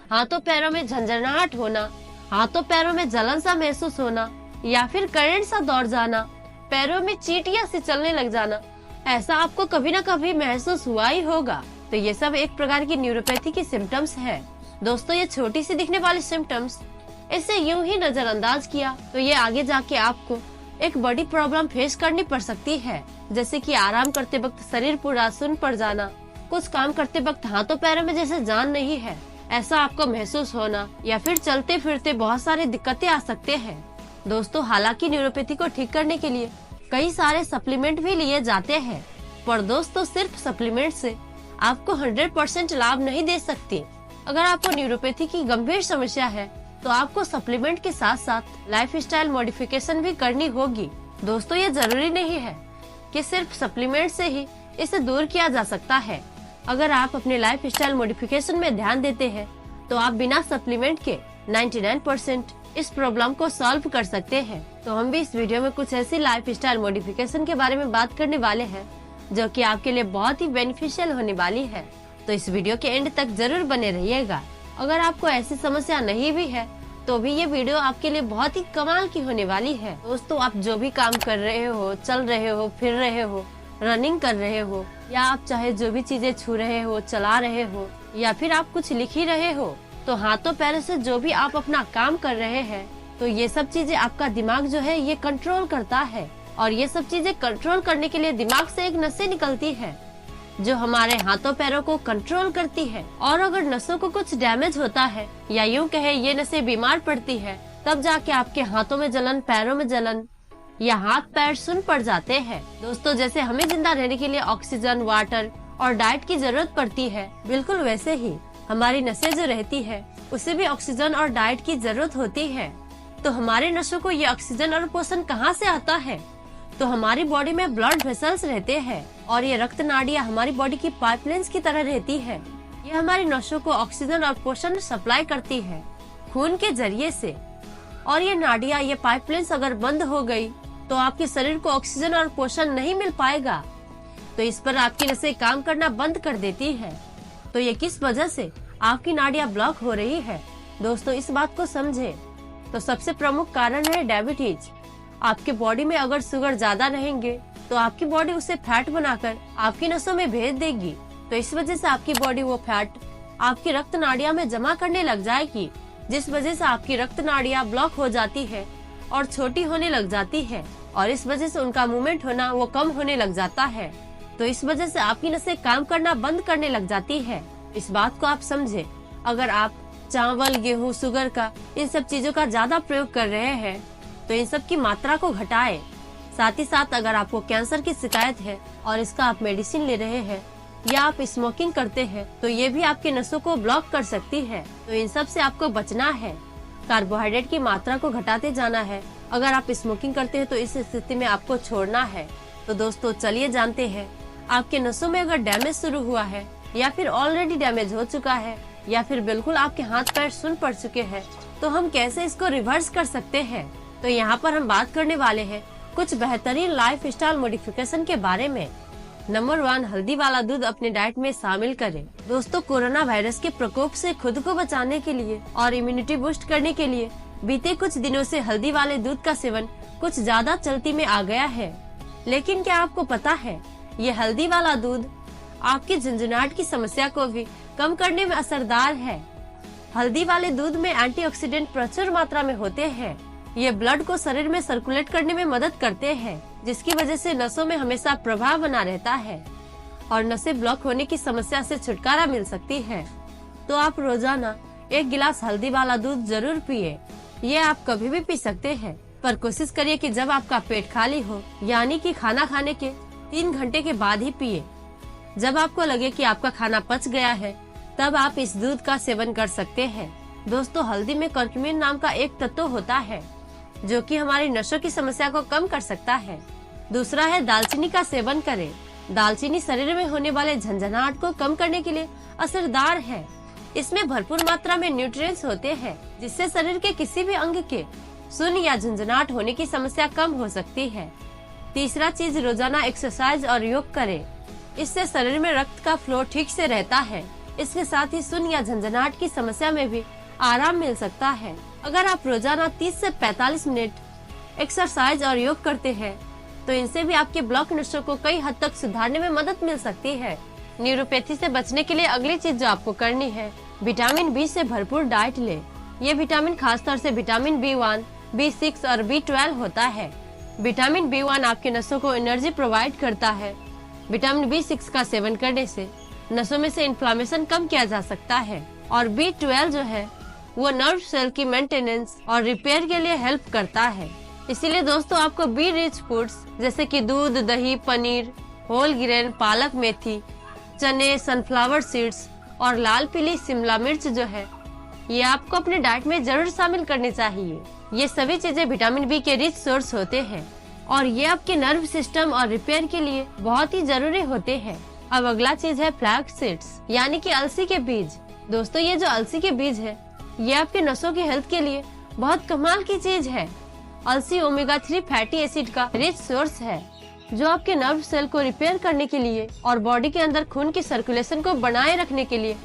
हाथों पैरों में झंझनाहट होना, हाथों पैरों में जलन सा महसूस होना या फिर करंट सा दौड़ जाना, पैरों में चींटियां सी चलने लग जाना, ऐसा आपको कभी न कभी महसूस हुआ ही होगा। तो ये सब एक प्रकार की न्यूरोपैथी की सिम्टम्स है। दोस्तों, ये छोटी सी दिखने वाली सिम्टम्स, इसे यूं ही नजरअंदाज किया तो ये आगे जाके आपको एक बड़ी प्रॉब्लम फेस करनी पड़ सकती है, जैसे कि आराम करते वक्त शरीर पूरा सुन्न पड़ जाना, कुछ काम करते वक्त हाथों पैरों में जैसे जान नहीं है ऐसा आपको महसूस होना, या फिर चलते फिरते बहुत सारी दिक्कतें आ सकते हैं। दोस्तों, हालांकि न्यूरोपैथी को ठीक करने के लिए कई सारे सप्लीमेंट भी लिए जाते हैं, पर दोस्तों सिर्फ सप्लीमेंट से आपको 100% लाभ नहीं दे सकती। अगर आपको न्यूरोपैथी की गंभीर समस्या है तो आपको सप्लीमेंट के साथ साथ लाइफस्टाइल मॉडिफिकेशन भी करनी होगी। दोस्तों, ये जरूरी नहीं है कि सिर्फ सप्लीमेंट से ही इसे दूर किया जा सकता है। अगर आप अपने लाइफस्टाइल मॉडिफिकेशन में ध्यान देते हैं तो आप बिना सप्लीमेंट के 99% इस प्रॉब्लम को सॉल्व कर सकते हैं। तो हम भी इस वीडियो में कुछ ऐसी लाइफस्टाइल मॉडिफिकेशन के बारे में बात करने वाले हैं जो कि आपके लिए बहुत ही बेनिफिशियल होने वाली है। तो इस वीडियो के एंड तक जरूर बने रहिएगा। अगर आपको ऐसी समस्या नहीं भी है तो भी ये वीडियो आपके लिए बहुत ही कमाल की होने वाली है। दोस्तों, आप जो भी काम कर रहे हो, चल रहे हो, फिर रहे हो, रनिंग कर रहे हो, या आप चाहे जो भी चीजें छू रहे हो, चला रहे हो, या फिर आप कुछ लिख ही रहे हो, तो हाथों पैरों से जो भी आप अपना काम कर रहे हैं, तो ये सब चीजें आपका दिमाग जो है ये कंट्रोल करता है। और ये सब चीजें कंट्रोल करने के लिए दिमाग से एक नसें निकलती है जो हमारे हाथों पैरों को कंट्रोल करती है। और अगर नसों को कुछ डैमेज होता है या यूं कहे ये नसें बीमार पड़ती है, तब जाके आपके हाथों में जलन, पैरों में जलन या हाथ पैर सुन्न पड़ जाते हैं। दोस्तों, जैसे हमें जिंदा रहने के लिए ऑक्सीजन, वाटर और डाइट की जरूरत पड़ती है, बिल्कुल वैसे ही हमारी नसें जो रहती है उसे भी ऑक्सीजन और डाइट की जरूरत होती है। तो हमारे नसों को ये ऑक्सीजन और पोषण कहाँ से आता है? तो हमारी बॉडी में ब्लड वेसल्स रहते हैं और ये रक्त नाड़ियाँ हमारी बॉडी की पाइपलाइंस की तरह रहती है। ये हमारी नसों को ऑक्सीजन और पोषण सप्लाई करती है खून के जरिए से। और ये नाड़ियाँ, ये पाइपलाइंस अगर बंद हो गई तो आपके शरीर को ऑक्सीजन और पोषण नहीं मिल पाएगा, तो इस पर आपकी नसें काम करना बंद कर देती है। तो ये किस वजह से आपकी नाड़ियाँ ब्लॉक हो रही है? दोस्तों, इस बात को समझे तो सबसे प्रमुख कारण है डायबिटीज। आपके बॉडी में अगर शुगर ज्यादा रहेंगे तो आपकी बॉडी उसे फैट बनाकर आपकी नसों में भेज देगी। तो इस वजह से आपकी बॉडी वो फैट आपकी रक्त नाड़ियाँ में जमा करने लग जाएगी, जिस वजह से आपकी रक्त नाड़ियाँ ब्लॉक हो जाती है और छोटी होने लग जाती है, और इस वजह से उनका मूवमेंट होना वो कम होने लग जाता है। तो इस वजह से आपकी नसें काम करना बंद करने लग जाती है। इस बात को आप समझे। अगर आप चावल, गेहूँ, शुगर का, इन सब चीजों का ज्यादा प्रयोग कर रहे हैं तो इन सब की मात्रा को घटाएं। साथ ही साथ अगर आपको कैंसर की शिकायत है और इसका आप मेडिसिन ले रहे हैं, या आप स्मोकिंग करते हैं, तो ये भी आपकी नसों को ब्लॉक कर सकती है। तो इन सब से आपको बचना है। कार्बोहाइड्रेट की मात्रा को घटाते जाना है। अगर आप स्मोकिंग करते हैं तो इस स्थिति में आपको छोड़ना है। तो दोस्तों, चलिए जानते हैं आपके नसों में अगर डैमेज शुरू हुआ है, या फिर ऑलरेडी डैमेज हो चुका है, या फिर बिल्कुल आपके हाथ पैर सुन्न पड़ चुके हैं, तो हम कैसे इसको रिवर्स कर सकते हैं। तो यहाँ पर हम बात करने वाले हैं कुछ बेहतरीन लाइफस्टाइल मॉडिफिकेशन के बारे में। नंबर 1, हल्दी वाला दूध अपने डाइट में शामिल करें। दोस्तों, कोरोना वायरस के प्रकोप से खुद को बचाने के लिए और इम्यूनिटी बूस्ट करने के लिए बीते कुछ दिनों से हल्दी वाले दूध का सेवन कुछ ज्यादा चलती में आ गया है। लेकिन क्या आपको पता है, ये हल्दी वाला दूध आपकी झंझनाहट की समस्या को भी कम करने में असरदार है। हल्दी वाले दूध में एंटीऑक्सीडेंट प्रचुर मात्रा में होते हैं। ये ब्लड को शरीर में सर्कुलेट करने में मदद करते हैं, जिसकी वजह से नसों में हमेशा प्रभाव बना रहता है और नसें ब्लॉक होने की समस्या से छुटकारा मिल सकती है। तो आप रोजाना 1 गिलास हल्दी वाला दूध जरूर पिए। ये आप कभी भी पी सकते हैं, पर कोशिश करिए कि जब आपका पेट खाली हो, यानी कि खाना खाने के 3 घंटे के बाद ही पिए। जब आपको लगे कि आपका खाना पच गया है, तब आप इस दूध का सेवन कर सकते हैं। दोस्तों, हल्दी में करक्यूमिन नाम का एक तत्व होता है जो कि हमारी नसों की समस्या को कम कर सकता है। दूसरा है दालचीनी का सेवन करें। दालचीनी शरीर में होने वाले झंझनाहट को कम करने के लिए असरदार है। इसमें भरपूर मात्रा में न्यूट्रिएंट्स होते हैं, जिससे शरीर के किसी भी अंग के सुन्न या झंझनाहट होने की समस्या कम हो सकती है। तीसरा चीज, रोजाना एक्सरसाइज और योग करें। इससे शरीर में रक्त का फ्लो ठीक से रहता है। इसके साथ ही सुन या झंझनाहट की समस्या में भी आराम मिल सकता है। अगर आप रोजाना 30 से 45 मिनट एक्सरसाइज और योग करते हैं तो इनसे भी आपके ब्लॉक नसों को कई हद तक सुधारने में मदद मिल सकती है। न्यूरोपैथी से बचने के लिए अगली चीज जो आपको करनी है, विटामिन बी से भरपूर डाइट ले। ये विटामिन खासतौर से विटामिन B1, B6 और B12 होता है। विटामिन B1 आपके नसों को एनर्जी प्रोवाइड करता है। विटामिन B6 का सेवन करने से नसों में से इन्फ्लामेशन कम किया जा सकता है और B12 जो है वो नर्व सेल की मेंटेनेंस और रिपेयर के लिए हेल्प करता है। इसीलिए दोस्तों आपको बी रिच फूड्स जैसे कि दूध, दही, पनीर, होल ग्रेन, पालक, मेथी, चने, सनफ्लावर सीड्स और लाल पीली शिमला मिर्च जो है ये आपको अपने डाइट में जरूर शामिल करनी चाहिए। ये सभी चीजें विटामिन बी के रिच सोर्स होते हैं और ये आपके नर्व सिस्टम और रिपेयर के लिए बहुत ही जरूरी होते हैं। अब अगला चीज है फ्लैक्स सीड्स यानी कि अलसी के बीज। दोस्तों ये जो अलसी के बीज है ये आपके नसों की हेल्थ के लिए बहुत कमाल की चीज है। अलसी ओमेगा 3 फैटी एसिड का रिच सोर्स है जो आपके नर्व सेल को रिपेयर करने के लिए और बॉडी के अंदर खून की सर्कुलेशन को बनाए रखने के लिए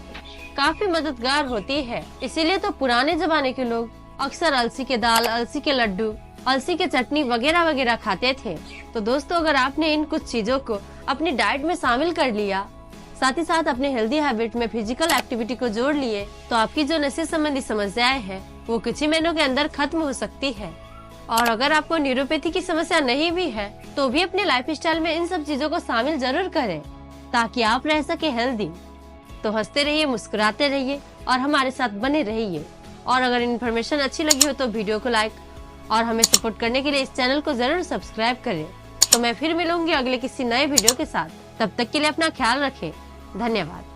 काफी मददगार होती है। इसीलिए तो पुराने जमाने के लोग अक्सर अलसी के दाल, अलसी के लड्डू, अलसी के चटनी वगैरह वगैरह खाते थे। तो दोस्तों अगर आपने इन कुछ चीजों को अपनी डाइट में शामिल कर लिया, साथ ही साथ अपने हेल्दी हैबिट में फिजिकल एक्टिविटी को जोड़ लिए, तो आपकी जो नशे संबंधी समस्याएं हैं वो कुछ ही महीनों के अंदर खत्म हो सकती है। और अगर आपको न्यूरोपैथी की समस्या नहीं भी है तो भी अपने लाइफस्टाइल में इन सब चीजों को शामिल जरूर करें ताकि आप रह सके हेल्दी। तो हंसते रहिए, मुस्कुराते रहिए और हमारे साथ बने रहिए। और अगर इन्फॉर्मेशन अच्छी लगी हो तो वीडियो को लाइक और हमें सपोर्ट करने के लिए इस चैनल को जरूर सब्सक्राइब करें। तो मैं फिर मिलूंगी अगले किसी नए वीडियो के साथ। तब तक के लिए अपना ख्याल रखें। धन्यवाद।